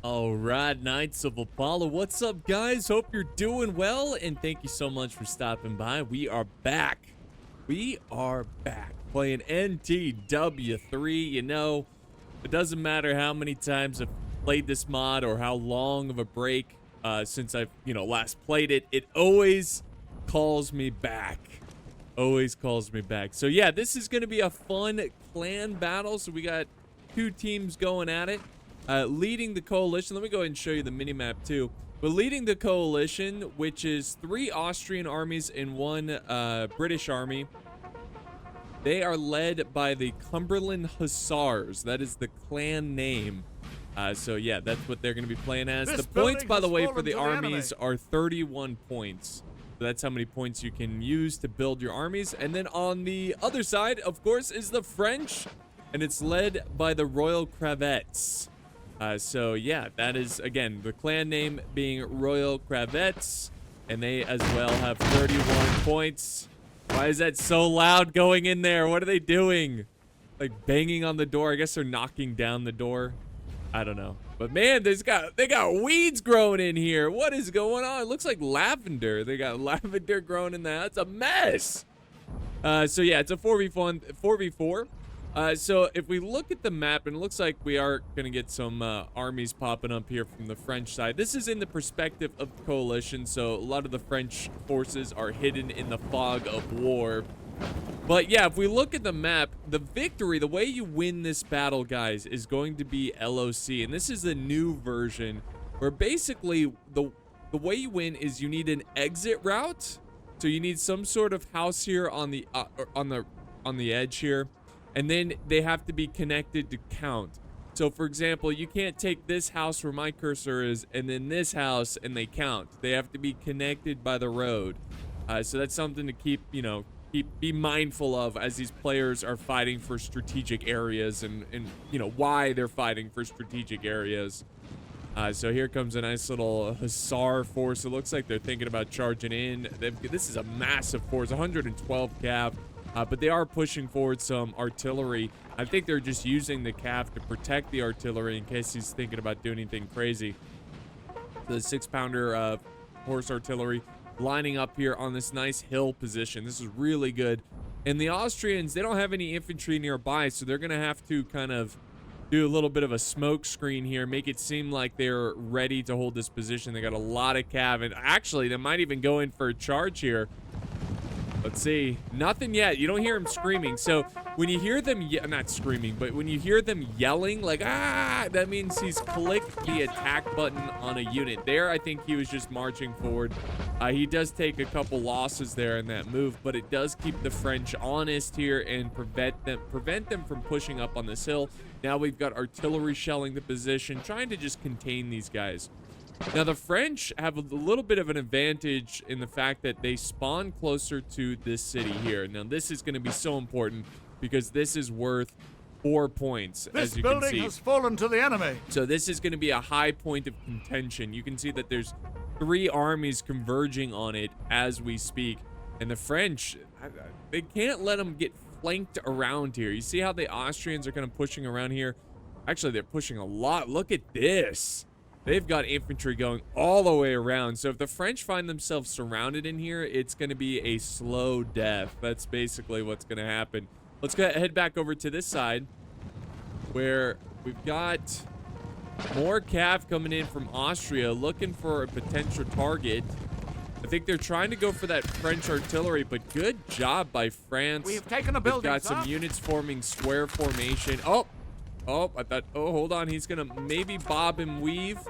All right, Knights of Apollo. What's up, guys? Hope you're doing well, and thank you so much for stopping by. We are back. We are back playing NTW3. You know, it doesn't matter how many times I've played this mod or how long of a break since I've, last played it. It always calls me back. Always calls me back. So, yeah, this is going to be a fun clan battle. So, we got two teams going at it. Leading the coalition, let me go ahead and show you the minimap too. But leading the coalition, which is 3 Austrian armies and 1 British army. They are led by the Cumberland Hussars. That is the clan name. So yeah, that's what they're going to be playing as. The points, by the way, for the armies are 31 points. So that's how many points you can use to build your armies. And then on the other side, of course, is the French. And it's led by the Royal Cravets. So yeah, that is, again, the clan name being Royal Cravets, and they as well have 31 points. Why is that so loud going in there? What are they doing? Like banging on the door? I guess they're knocking down the door. I don't know. But man, they got weeds growing in here. What is going on? It looks like lavender. They got lavender growing in there. It's a mess. So yeah, it's a 4v4. So if we look at the map, and it looks like we are going to get some armies popping up here from the French side. This is in the perspective of the coalition, so a lot of the French forces are hidden in the fog of war. But yeah, if we look at the map, the victory, the way you win this battle, guys, is going to be LOC. And this is the new version where basically the way you win is you need an exit route. So you need some sort of house here on the edge here. And then they have to be connected to count. So, for example, you can't take this house where my cursor is and then this house and they count. They have to be connected by the road. So that's something to keep, be mindful of as these players are fighting for strategic areas and why they're fighting for strategic areas. So here comes a nice little Hussar force. It looks like they're thinking about charging in. This is a massive force, 112 cav. But they are pushing forward some artillery. I think they're just using the cav to protect the artillery in case he's thinking about doing anything crazy. The 6-pounder horse artillery lining up here on this nice hill position. This is really good. And the Austrians, they don't have any infantry nearby, so they're going to have to kind of do a little bit of a smoke screen here, make it seem like they're ready to hold this position. They got a lot of cav, and actually, they might even go in for a charge here. Let's see. Nothing yet. You don't hear him screaming. So when you hear them, not screaming, but when you hear them yelling, like, ah, that means he's clicked the attack button on a unit. There, I think he was just marching forward. He does take a couple losses there in that move, but it does keep the French honest here and prevent them from pushing up on this hill. Now we've got artillery shelling the position, trying to just contain these guys. Now, the French have a little bit of an advantage in the fact that they spawn closer to this city here. Now, this is going to be so important because this is worth 4 points, as you can see. This building has fallen to the enemy. So this is going to be a high point of contention. You can see that there's 3 armies converging on it as we speak. And the French, they can't let them get flanked around here. You see how the Austrians are kind of pushing around here? Actually, they're pushing a lot. Look at this. They've got infantry going all the way around. So if the French find themselves surrounded in here, it's going to be a slow death. That's basically what's going to happen. Let's head back over to this side where we've got more cav coming in from Austria looking for a potential target. I think they're trying to go for that French artillery, but good job by France. We have taken a building, They've got some units forming square formation. Oh, I thought, hold on. He's going to maybe bob and weave.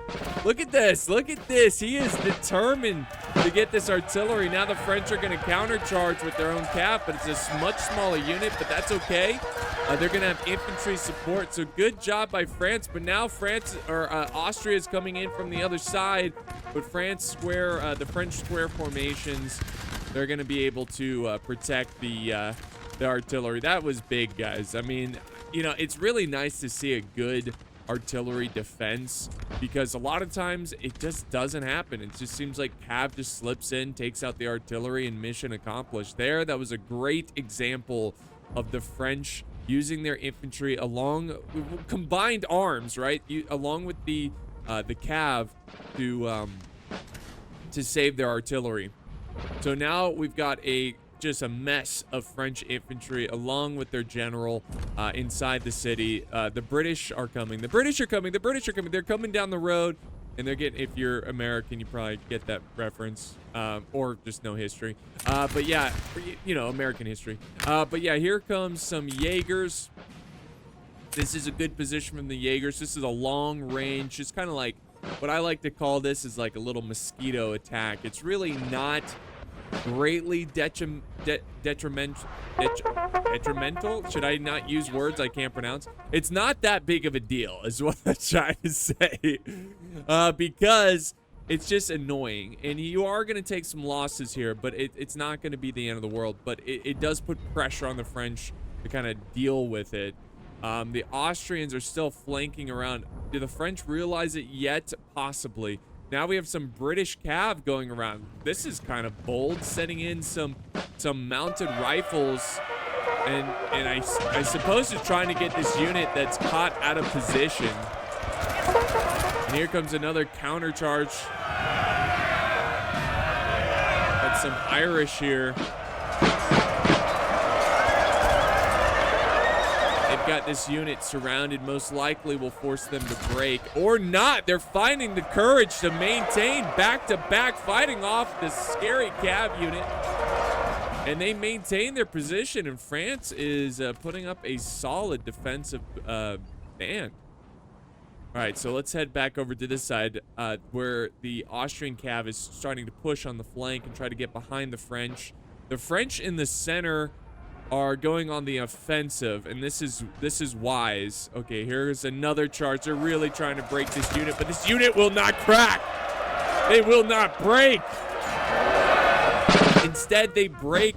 Look at this. Look at this. He is determined to get this artillery. Now the French are going to countercharge with their own cav, but it's a much smaller unit, but that's okay. They're going to have infantry support. So good job by France. But now Austria is coming in from the other side. But the French square formations, they're going to be able to protect the artillery. That was big, guys. I mean, it's really nice to see a good artillery defense because a lot of times it just doesn't happen. It just seems like cav just slips in, takes out the artillery, and mission accomplished. There, that was a great example of the French using their infantry combined arms, right? Along with the the cav to save their artillery. So now we've got just a mess of French infantry along with their general inside the city. The British are coming. The British are coming. The British are coming. They're coming down the road, and they're getting, if you're American, you probably get that reference, or just know history. But yeah, you know, American history. But yeah, here comes some Jaegers. This is a good position from the Jaegers. This is a long range. It's kind of like, what I like to call this is like a little mosquito attack. It's really not greatly detrimental. Should I not use words I can't pronounce? It's not that big of a deal is what I'm trying to say, because it's just annoying, and you are going to take some losses here, but it's not going to be the end of the world. But it does put pressure on the French to kind of deal with it. The Austrians are still flanking around. Do the French realize it yet? Possibly. Now we have some British cav going around. This is kind of bold, setting in some mounted rifles, and I suppose it's trying to get this unit that's caught out of position. And here comes another counter charge. Got some Irish here. Got this unit surrounded, most likely will force them to break or not. They're finding the courage to maintain back-to-back, fighting off this scary cav unit, and they maintain their position, and France is putting up a solid defensive stand. All right, so let's head back over to this side where the Austrian cav is starting to push on the flank and try to get behind the French. The French in the center are going on the offensive, and this is wise. Okay, here's another charge. They're really trying to break this unit, but this unit will not crack. They will not break. Instead, they break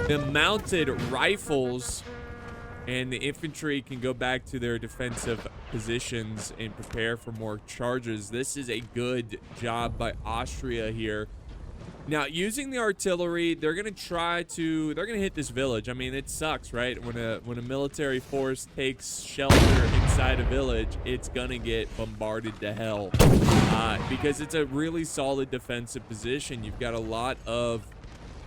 the mounted rifles, and the infantry can go back to their defensive positions and prepare for more charges. This is a good job by Austria here. Now, using the artillery, they're gonna hit this village. I mean, it sucks, right? When a military force takes shelter inside a village, it's gonna get bombarded to hell, because it's a really solid defensive position. You've got a lot of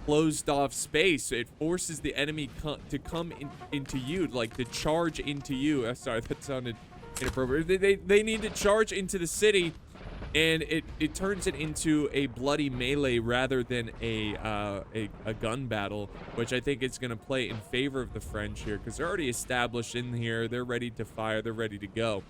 closed off space. It forces the enemy to come into you, like to charge into you. Sorry, that sounded inappropriate. They need to charge into the city. And it turns it into a bloody melee rather than a gun battle, which I think is going to play in favor of the French here, because they're already established in here. They're ready to fire. They're ready to go.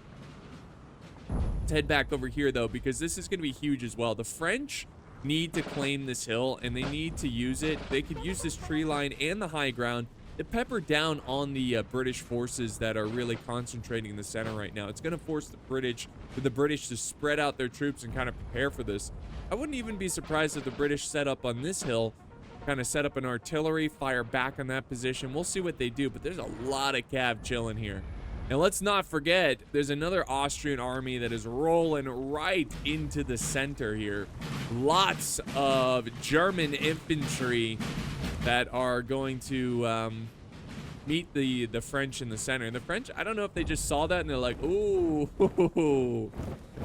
Let's head back over here, though, because this is going to be huge as well. The French need to claim this hill, and they need to use it. They could use this tree line and the high ground to pepper down on the British forces that are really concentrating in the center right now. It's going to force the British to spread out their troops and kind of prepare for this. I wouldn't even be surprised if the British set up on this hill, kind of set up an artillery, fire back on that position. We'll see what they do, but there's a lot of cav chilling here. Now, let's not forget, there's another Austrian army that is rolling right into the center here. Lots of German infantry that are going to meet the French in the center. And the French, I don't know if they just saw that and they're like, ooh,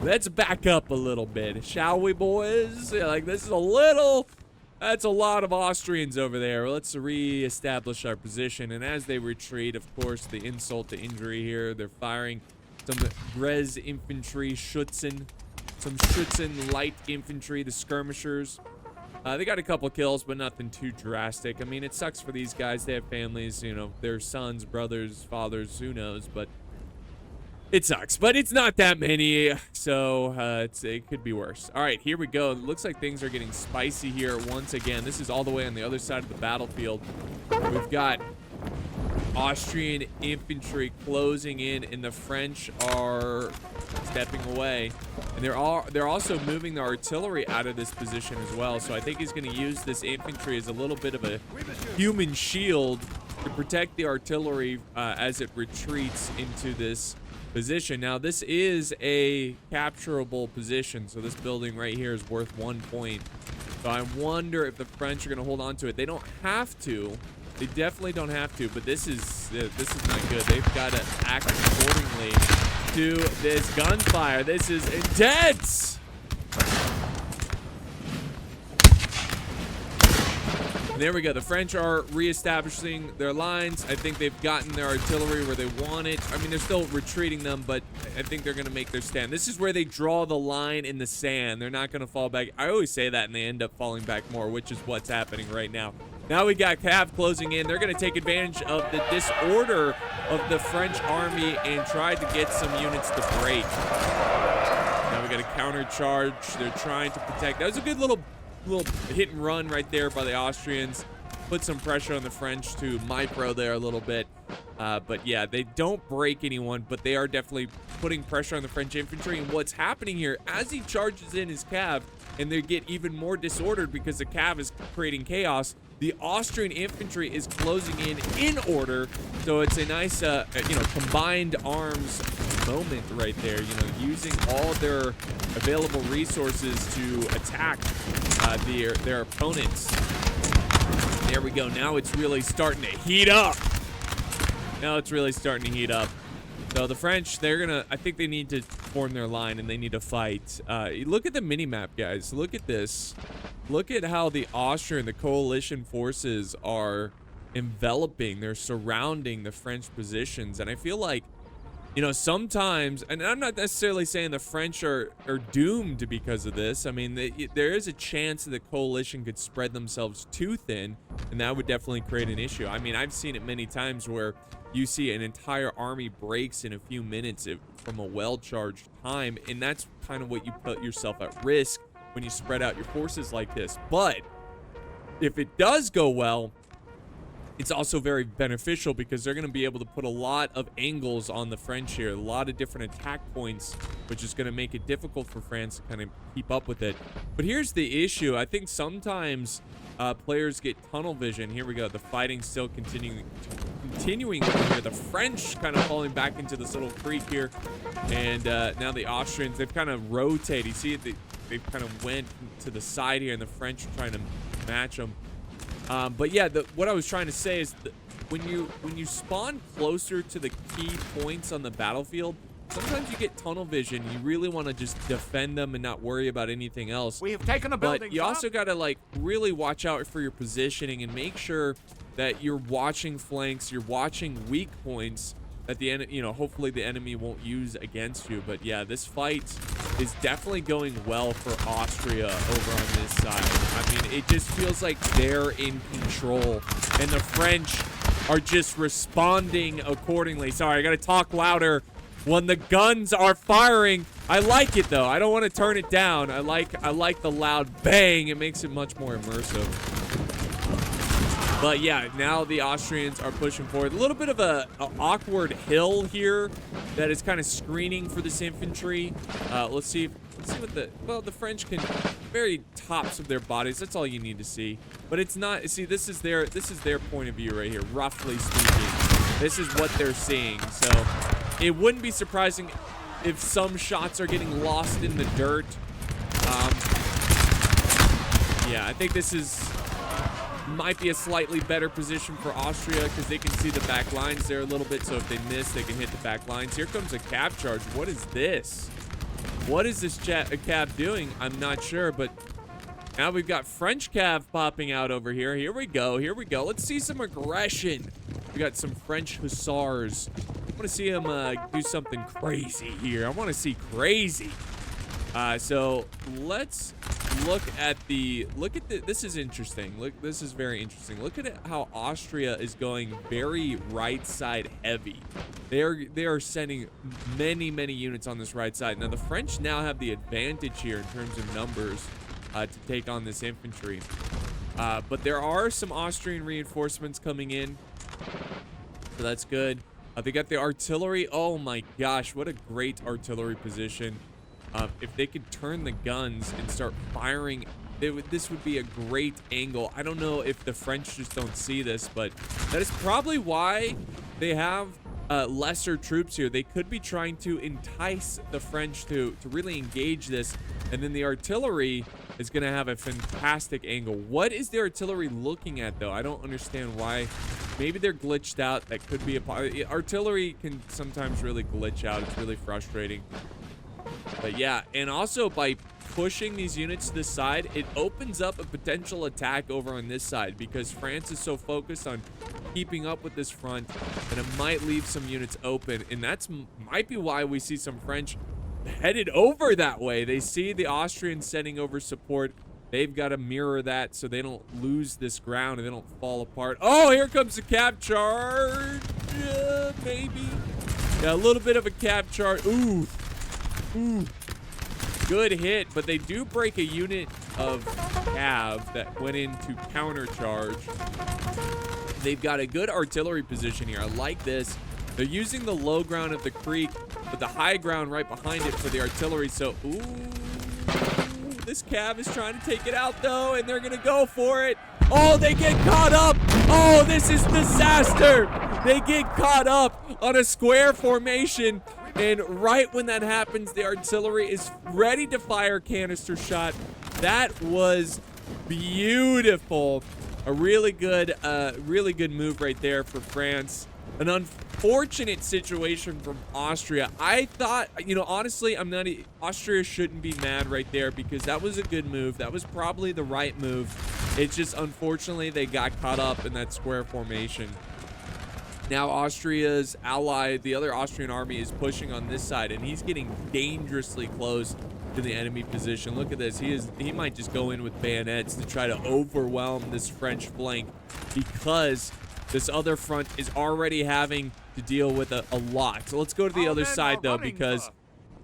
let's back up a little bit, shall we, boys? Yeah, like, this is that's a lot of Austrians over there. Let's re-establish our position. And as they retreat, of course, the insult to injury here, they're firing some Res infantry, Schutzen, some Schutzen light infantry, the skirmishers. They got a couple kills, but nothing too drastic. I mean, it sucks for these guys. They have families, you know, their sons, brothers, fathers, who knows, but it sucks. But it's not that many, so it could be worse. All right, here we go. It looks like things are getting spicy here once again. This is all the way on the other side of the battlefield. We've got Austrian infantry closing in, and the French are stepping away, and they're also moving the artillery out of this position as well. So I think he's going to use this infantry as a little bit of a human shield to protect the artillery as it retreats into this position. Now, this is a capturable position, so this building right here is worth 1 point. So I wonder if the French are going to hold on to it. They don't have to. They definitely don't have to, but this is not good. They've got to act accordingly to this gunfire. This is intense. There we go. The French are reestablishing their lines. I think they've gotten their artillery where they want it. I mean, they're still retreating them, but I think they're going to make their stand. This is where they draw the line in the sand. They're not going to fall back. I always say that, and they end up falling back more, which is what's happening right now. Now we got Cav closing in. They're going to take advantage of the disorder of the French army and try to get some units to break. Now we got a counter charge. They're trying to protect. That was a good little hit and run right there by the Austrians. Put some pressure on the French to micro there a little bit. But yeah, they don't break anyone, but they are definitely putting pressure on the French infantry. And what's happening here, as he charges in his cav, and they get even more disordered because the cav is creating chaos, the Austrian infantry is closing in order. So it's a nice, combined arms moment right there, using all their available resources to attack their opponents. There we go. Now it's really starting to heat up. So the French, I think they need to form their line and they need to fight. Look at the mini-map, guys. Look at this. Look at how the Austrian, the coalition forces are enveloping. They're surrounding the French positions. And I feel like, sometimes, and I'm not necessarily saying the French are doomed because of this. I mean, there is a chance that the coalition could spread themselves too thin, and that would definitely create an issue. I mean, I've seen it many times where you see an entire army breaks in a few minutes from a well-charged time, and that's kind of what you put yourself at risk when you spread out your forces like this. But if it does go well, it's also very beneficial because they're going to be able to put a lot of angles on the French here, a lot of different attack points, which is going to make it difficult for France to kind of keep up with it. But here's the issue. I think sometimes players get tunnel vision. Here we go. The fighting still continuing over here. The French kind of falling back into this little creek here. And now the Austrians, they've kind of rotated. You see it? They've kind of went to the side here, and the French are trying to match them. But yeah, what I was trying to say is that when you spawn closer to the key points on the battlefield, sometimes you get tunnel vision. You really want to just defend them and not worry about anything else. We have taken a building. But you also got to really watch out for your positioning and make sure that you're watching flanks, you're watching weak points that the hopefully the enemy won't use against you. But yeah, this fight is definitely going well for Austria over on this side. I mean, it just feels like they're in control, and the French are just responding accordingly. Sorry, I gotta talk louder when the guns are firing. I like it though. I don't want to turn it down. I like the loud bang. It makes it much more immersive. But yeah, now the Austrians are pushing forward. A little bit of a awkward hill here that is kind of screening for this infantry. Let's see what the French can, very tops of their bodies. That's all you need to see. But it's not. See, this is their point of view right here. Roughly speaking, this is what they're seeing. So it wouldn't be surprising if some shots are getting lost in the dirt. Yeah, I think this might be a slightly better position for Austria because they can see the back lines there a little bit. So if they miss, they can hit the back lines. Here comes a cav charge. What is this? What is this cav doing? I'm not sure, but now we've got French cav popping out over here. Here we go. Let's see some aggression. We got some French hussars. I want to see them do something crazy here. I want to see crazy. So let's look at this is interesting. This is very interesting. Look at it, how Austria is going very right side heavy. They are sending many units on this right side. Now the French now have the advantage here in terms of numbers to take on this infantry. But there are some Austrian reinforcements coming in, so that's good. They got the artillery. Oh my gosh, what a great artillery position. If they could turn the guns and start firing, this would be a great angle. I don't know if the French just don't see this, but that is probably why they have lesser troops here. They could be trying to entice the French to really engage this, and then the artillery is going to have a fantastic angle. What is the artillery looking at, though? I don't understand why. Maybe they're glitched out. That could be a part. Artillery can sometimes really glitch out. It's really frustrating. But yeah, and also by pushing these units to the side, it opens up a potential attack over on this side because France is so focused on keeping up with this front that it might leave some units open. And that's might be why we see some French headed over that way. They see the Austrians sending over support. They've got to mirror that so they don't lose this ground and they don't fall apart. Oh, here comes the cav charge. Maybe. Yeah, a little bit of a cav charge. Ooh. Ooh. Good hit, but they do break a unit of cav that went into counter charge. They've got a good artillery position here. I like this. They're using the low ground of the creek, but the high ground right behind it for the artillery. So, ooh. This cav is trying to take it out, though, and they're going to go for it. Oh, they get caught up. Oh, this is disaster. They get caught up on a square formation, and right when that happens, the artillery is ready to fire a canister shot. That was beautiful. A really good move right there for France. An unfortunate situation from Austria. I thought, you know, honestly, Austria shouldn't be mad right there because that was a good move. That was probably the right move. It's just, unfortunately, they got caught up in that square formation. Now Austria's ally, the other Austrian army, is pushing on this side, and he's getting dangerously close to the enemy position. Look at this. He might just go in with bayonets to try to overwhelm this French flank because this other front is already having to deal with a lot. So let's go to the other side, though, because...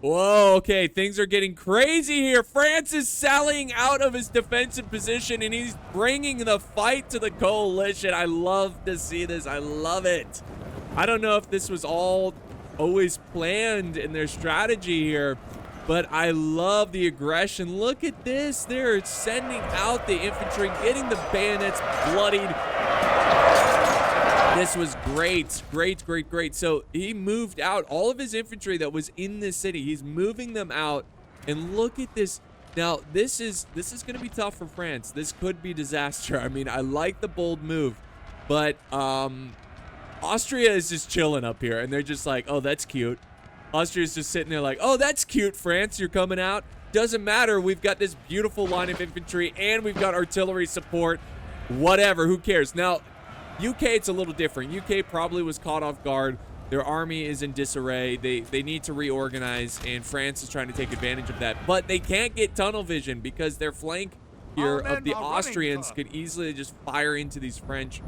Whoa, okay, things are getting crazy here. France is sallying out of his defensive position, and he's bringing the fight to the coalition. I love to see this. I love it. I don't know if this was all always planned in their strategy here, but I love the aggression. Look at this. They're sending out the infantry, getting the bayonets bloodied. This was great. Great. So he moved out all of his infantry that was in this city. He's moving them out. And look at this. Now, this is going to be tough for France. This could be disaster. I mean, I like the bold move. But Austria is just chilling up here. And they're just like, oh, that's cute. Austria's just sitting there like, oh, that's cute, France. You're coming out. Doesn't matter. We've got this beautiful line of infantry. And we've got artillery support. Whatever. Who cares? Now... UK, it's a little different. UK probably was caught off guard. Their army is in disarray. They need to reorganize, and France is trying to take advantage of that. But they can't get tunnel vision because their flank here of the Austrians could easily just fire into these French.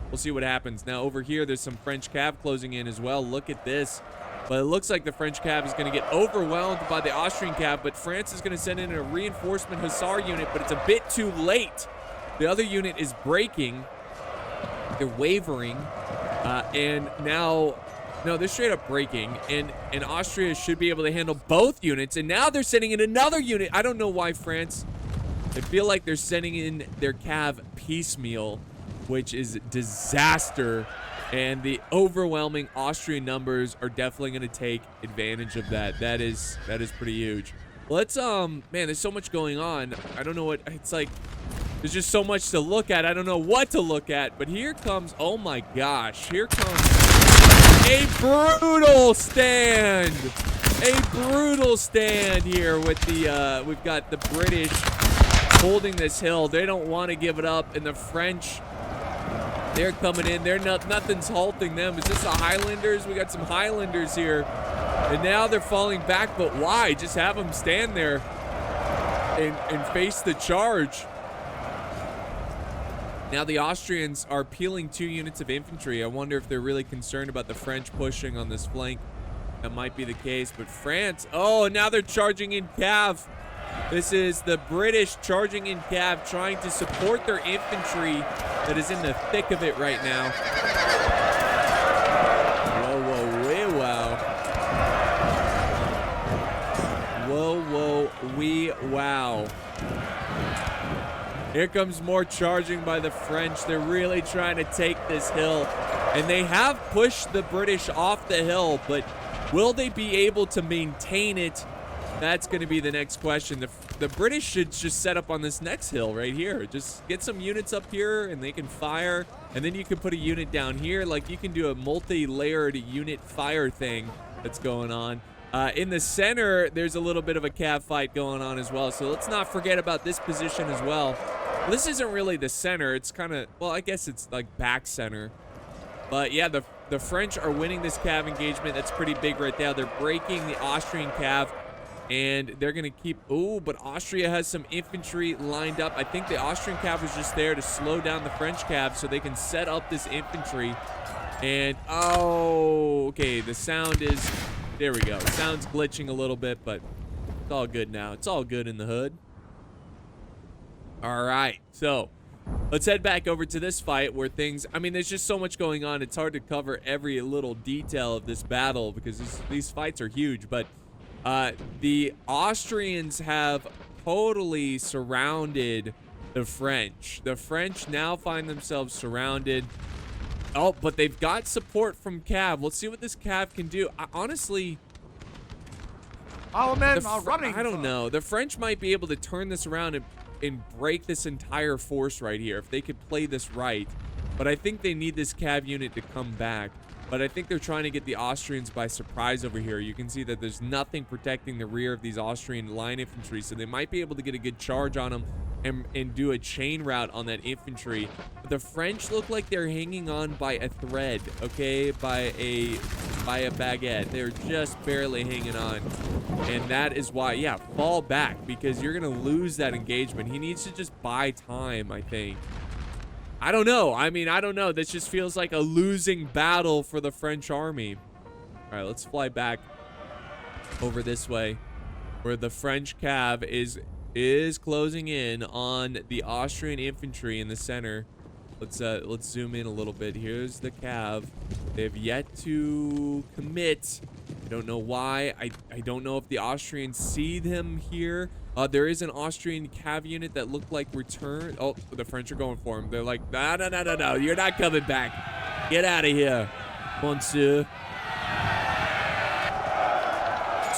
We'll see what happens. Now, over here, there's some French cav closing in as well. Look at this. But it looks like the French cav is going to get overwhelmed by the Austrian cav, but France is going to send in a reinforcement hussar unit, but it's a bit too late. The other unit is breaking. They're wavering, and now, no, they're straight up breaking, and Austria should be able to handle both units, and now they're sending in another unit. I don't know why France, I feel like they're sending in their cav piecemeal, which is disaster, and the overwhelming Austrian numbers are definitely going to take advantage of that. That is pretty huge. Let's, man, there's so much going on. I don't know what, it's like, there's just so much to look at. I don't know what to look at, but here comes, oh my gosh, here comes a brutal stand. A brutal stand here with the, we've got the British holding this hill. They don't want to give it up, and the French, they're coming in. Nothing's halting them. Is this the Highlanders? We got some Highlanders here, and now they're falling back, but why? Just have them stand there and face the charge. Now the Austrians are peeling 2 units of infantry. I wonder if they're really concerned about the French pushing on this flank. That might be the case, but France, oh, now they're charging in cav. This is the British charging in cav, trying to support their infantry that is in the thick of it right now. Whoa, wee, wow. Whoa, wee, wow. Here comes more charging by the French. They're really trying to take this hill. And they have pushed the British off the hill, but will they be able to maintain it? That's going to be the next question. The British should just set up on this next hill right here. Just get some units up here and they can fire. And then you can put a unit down here. Like, you can do a multi-layered unit fire thing that's going on. In the center, there's a little bit of a cav fight going on as well. So let's not forget about this position as well. This isn't really the center. It's kind of, well, I guess it's like back center. But yeah, the French are winning this cav engagement. That's pretty big right there. They're breaking the Austrian cav. And they're going to keep... Oh, but Austria has some infantry lined up. I think the Austrian cav was just there to slow down the French cav so they can set up this infantry. And, oh, okay, the sound is... There we go. Sound's glitching a little bit, but it's all good now. It's all good in the hood. All right, so let's head back over to this fight where things... I mean, there's just so much going on. It's hard to cover every little detail of this battle because these fights are huge, but... the Austrians have totally surrounded the French. The French now find themselves surrounded. Oh, but they've got support from Cav. Let's see what this Cav can do. Honestly, our men are running. I don't know. The French might be able to turn this around and break this entire force right here if they could play this right. But I think they need this Cav unit to come back. But I think they're trying to get the Austrians by surprise over here. You can see that there's nothing protecting the rear of these Austrian line infantry, so they might be able to get a good charge on them and do a chain route on that infantry. But the French look like they're hanging on by a thread, okay? By a baguette. They're just barely hanging on. And that is why, yeah, fall back because you're going to lose that engagement. He needs to just buy time, I think. I don't know. I mean, I don't know. This just feels like a losing battle for the French army. All right, let's fly back over this way where the French cav is closing in on the Austrian infantry in the center. Let's zoom in a little bit. Here's the cav. They have yet to commit. I don't know why. I don't know if the Austrians see them here. There is an Austrian cav unit that looked like returned. Oh, the French are going for him. They're like, no, you're not coming back. Get out of here, monsieur.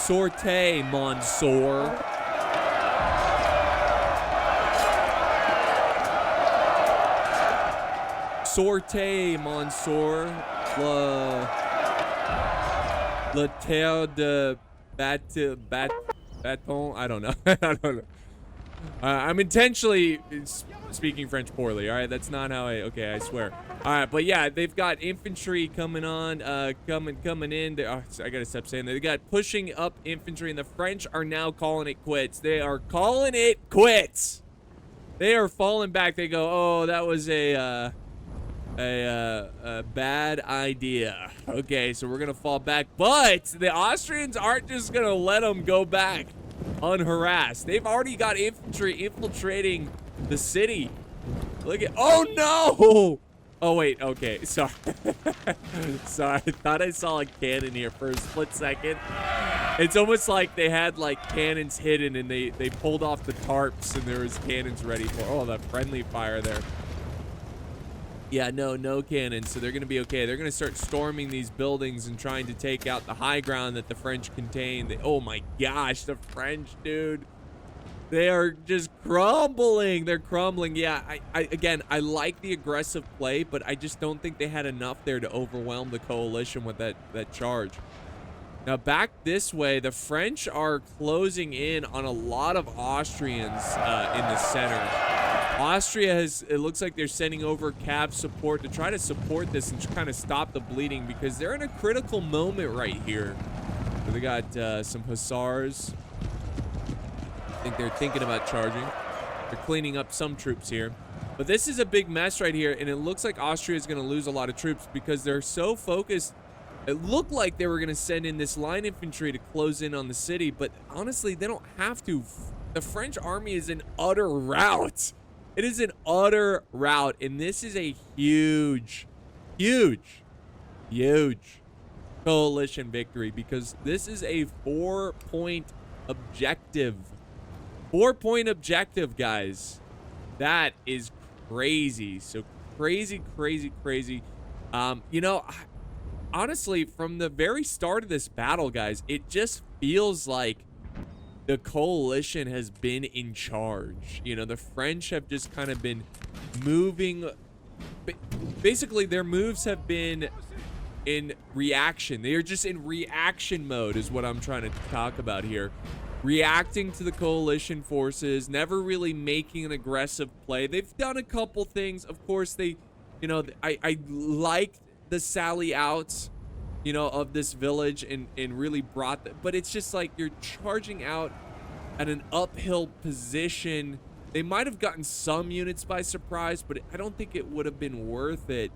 Sortez, monsieur. Sortez, monsieur. La terre de Baton, I don't know. I don't know. I'm intentionally speaking French poorly. All right, that's not how okay, I swear. All right, but yeah, they've got infantry coming on, coming in. I gotta stop saying that. They got pushing up infantry, and the French are now calling it quits. They are calling it quits. They are falling back. They go, oh, that was a bad idea. Okay, so we're gonna fall back, but the Austrians aren't just gonna let them go back unharassed. They've already got infantry infiltrating the city. Look at, oh no! Oh wait, okay, sorry. Sorry, I thought I saw a cannon here for a split second. It's almost like they had like cannons hidden and they pulled off the tarps and there was cannons ready for, oh, that friendly fire there. Yeah, no cannons, so they're going to be okay. They're going to start storming these buildings and trying to take out the high ground that the French contain. Oh my gosh, the French, dude. They are just crumbling. They're crumbling. Yeah, again, I like the aggressive play, but I just don't think they had enough there to overwhelm the coalition with that charge. Now, back this way, the French are closing in on a lot of Austrians in the center. Austria it looks like they're sending over cav support to try to support this and kind of stop the bleeding because they're in a critical moment right here. So they got some hussars. I think they're thinking about charging. They're cleaning up some troops here. But this is a big mess right here, and it looks like Austria is going to lose a lot of troops because they're so focused. It looked like they were going to send in this line infantry to close in on the city, but honestly, they don't have to. The French army is in utter rout. It is an utter rout, and this is a huge coalition victory because this is a 4-point objective. 4-point objective, guys. That is crazy. So crazy. You know, honestly, from the very start of this battle, guys, it just feels like the coalition has been in charge. You know, the French have just kind of been moving. Basically, their moves have been in reaction. They are just in reaction mode is what I'm trying to talk about here. Reacting to the coalition forces, never really making an aggressive play. They've done a couple things. Of course, they, you know, I liked the sally outs, you know, of this village and really brought that. But it's just like you're charging out at an uphill position. They might have gotten some units by surprise, but I don't think it would have been worth it.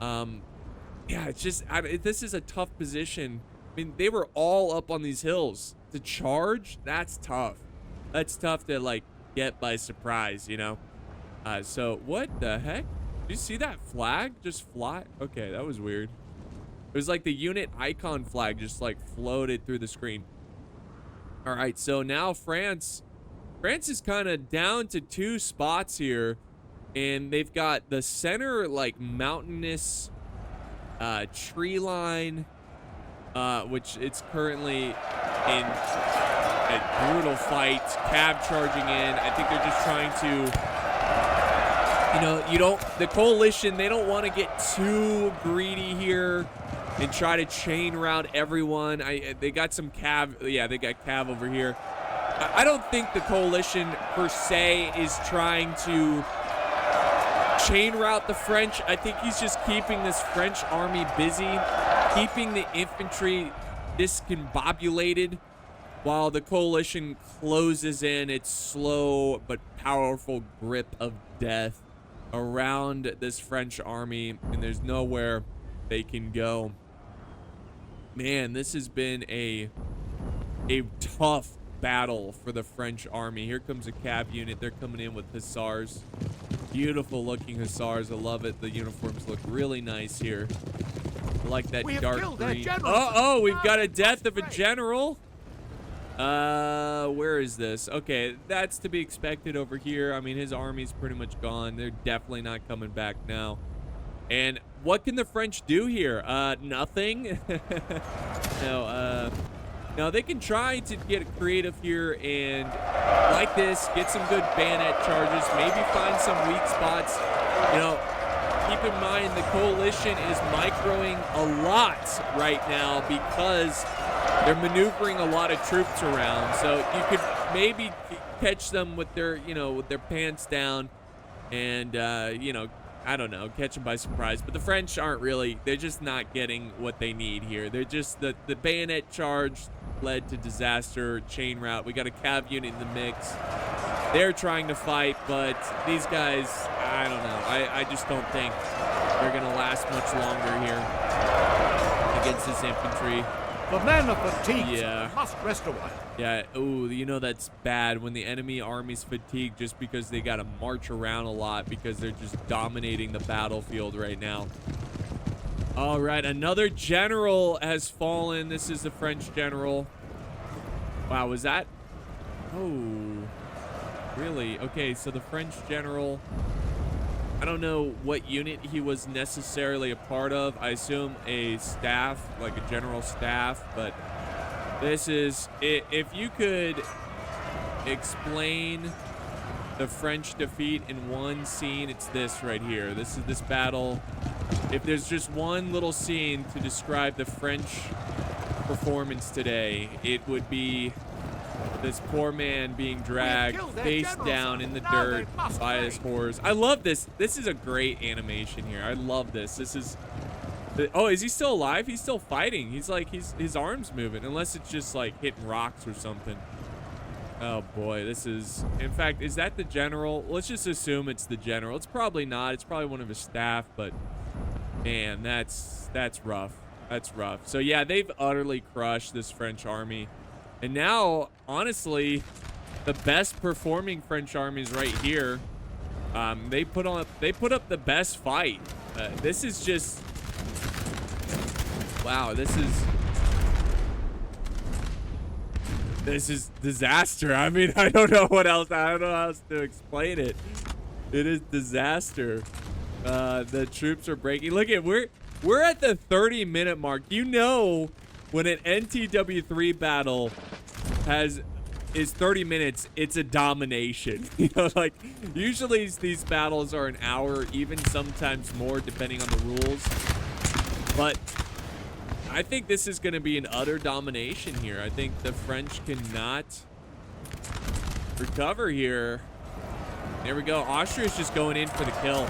Yeah, it's just, this is a tough position. I mean, they were all up on these hills. To charge, that's tough. That's tough to, like, get by surprise, you know? So, what the heck? Did you see that flag just fly? Okay, that was weird. It was like the unit icon flag just, like, floated through the screen. All right, so now France is kind of down to 2 spots here. And they've got the center, like, mountainous tree line, which it's currently in a brutal fight. Cav charging in. I think they're just trying to, you know, the coalition, they don't want to get too greedy here and try to chain route everyone. They got some cav. Yeah, they got cav over here. I don't think the coalition per se is trying to chain route the French. I think he's just keeping this French army busy, keeping the infantry discombobulated while the coalition closes in its slow but powerful grip of death around this French army, and there's nowhere they can go. Man, this has been a tough battle for the French army. Here comes a cav unit. They're coming in with hussars. Beautiful looking hussars. I love it. The uniforms look really nice here. I like that dark green. Oh, we've got a death of a general. Where is this? Okay, that's to be expected over here. I mean, his army's pretty much gone. They're definitely not coming back now. And what can the French do here? Nothing. No, they can try to get creative here and, like this, get some good bayonet charges, maybe find some weak spots. You know, keep in mind the coalition is microing a lot right now because they're maneuvering a lot of troops around. So you could maybe catch them with their, you know, with their pants down and, you know, I don't know, catch them by surprise. But the French aren't really, they're just not getting what they need here. They're just, the bayonet charge led to disaster, chain route. We got a cav unit in the mix. They're trying to fight, but these guys, I don't know. I just don't think they're going to last much longer here against this infantry. The men are fatigued. Yeah. Must rest a while. Yeah. Oh, you know that's bad when the enemy army's fatigued just because they got to march around a lot because they're just dominating the battlefield right now. All right, another general has fallen. This is the French general. Wow, was that? Oh, really? Okay, so the French general, I don't know what unit he was necessarily a part of. I assume a staff, like a general staff, but this is, if you could explain the French defeat in one scene, it's this right here. This is this battle. If there's just one little scene to describe the French performance today, it would be this poor man being dragged face down in the dirt by his horse. I love this. This is a great animation here. I love this. This is... Oh, is he still alive? He's still fighting. He's like, his arm's moving, unless it's just like hitting rocks or something. Oh boy, this is... In fact, is that the general? Let's just assume it's the general. It's probably not. It's probably one of his staff, but... Man, that's rough. That's rough. So yeah, they've utterly crushed this French army. And now, honestly, the best performing French army is right here. They put up the best fight. This is just... Wow, this is disaster. I mean, I don't know what else. I don't know how else to explain it. It is disaster. The troops are breaking. Look at, we're at the 30-minute mark. You know, when an NTW3 battle has is 30 minutes, it's a domination. You know, like, usually these battles are an hour, even sometimes more, depending on the rules. But I think this is going to be an utter domination here. I think the French cannot recover here. There we go. Austria's just going in for the kill.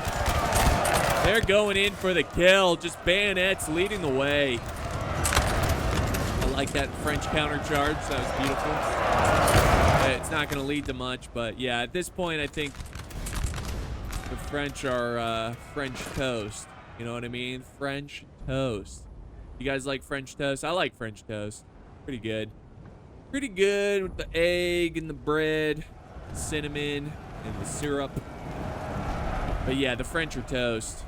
They're going in for the kill. Just bayonets leading the way. I like that French countercharge. That was beautiful. It's not going to lead to much, but yeah, at this point, I think the French are French toast. You know what I mean? French toast. You guys like French toast? I like French toast. Pretty good. Pretty good with the egg and the bread, cinnamon, and the syrup. But yeah, the French are toast.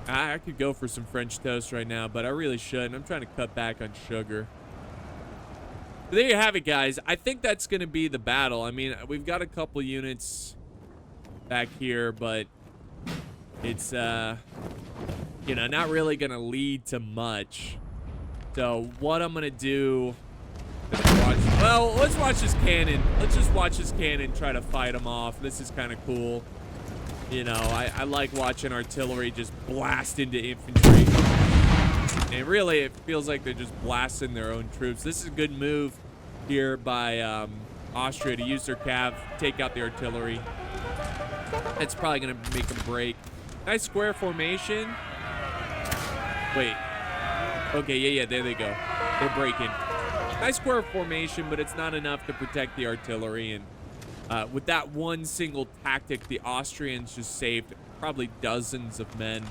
I could go for some French toast right now, but I really shouldn't. I'm trying to cut back on sugar. But there you have it, guys. I think that's going to be the battle. I mean, we've got a couple units back here, but it's, you know, not really going to lead to much. So what I'm going to do... Well, let's watch this cannon. Let's just watch this cannon try to fight them off. This is kind of cool. You know, I like watching artillery just blast into infantry. And really, it feels like they're just blasting their own troops. This is a good move here by Austria to use their cav, take out the artillery. That's probably going to make them break. Nice square formation. Wait. Okay, yeah, there they go. They're breaking. Nice square formation, but it's not enough to protect the artillery. And with that one single tactic, the Austrians just saved probably dozens of men.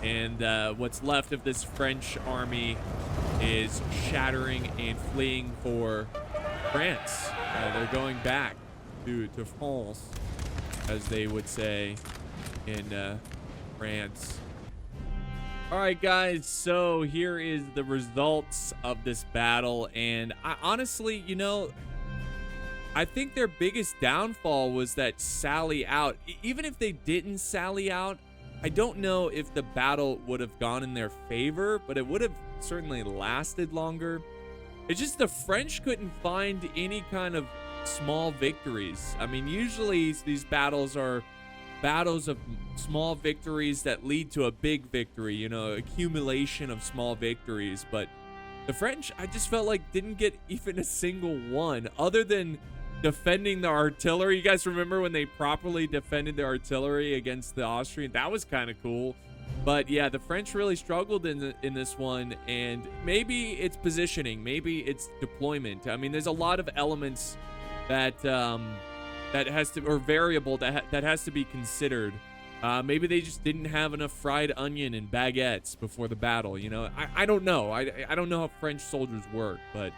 And what's left of this French army is shattering and fleeing for France. They're going back to France, as they would say in France. All right, guys, so here is the results of this battle. And I honestly, you know, I think their biggest downfall was that sally out. Even if they didn't sally out, I don't know if the battle would have gone in their favor, but it would have certainly lasted longer. It's just the French couldn't find any kind of small victories. I mean, usually these battles are battles of small victories that lead to a big victory, you know, accumulation of small victories. But the French, I just felt like didn't get even a single one other than defending the artillery. You guys remember when they properly defended the artillery against the Austrian? That was kind of cool. But yeah, the French really struggled in this one, and maybe it's positioning, maybe it's deployment. I mean, there's a lot of elements that that has to, or variable that has to be considered. Maybe they just didn't have enough fried onion and baguettes before the battle. You know, I don't know. I don't know how French soldiers work, but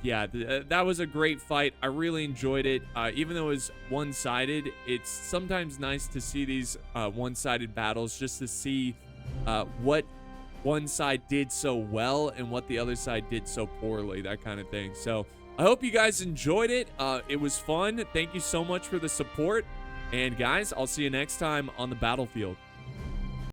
yeah, that was a great fight. I really enjoyed it. Even though it was one-sided, it's sometimes nice to see these one-sided battles just to see what one side did so well and what the other side did so poorly, that kind of thing. So I hope you guys enjoyed it. It was fun. Thank you so much for the support. And guys, I'll see you next time on the battlefield.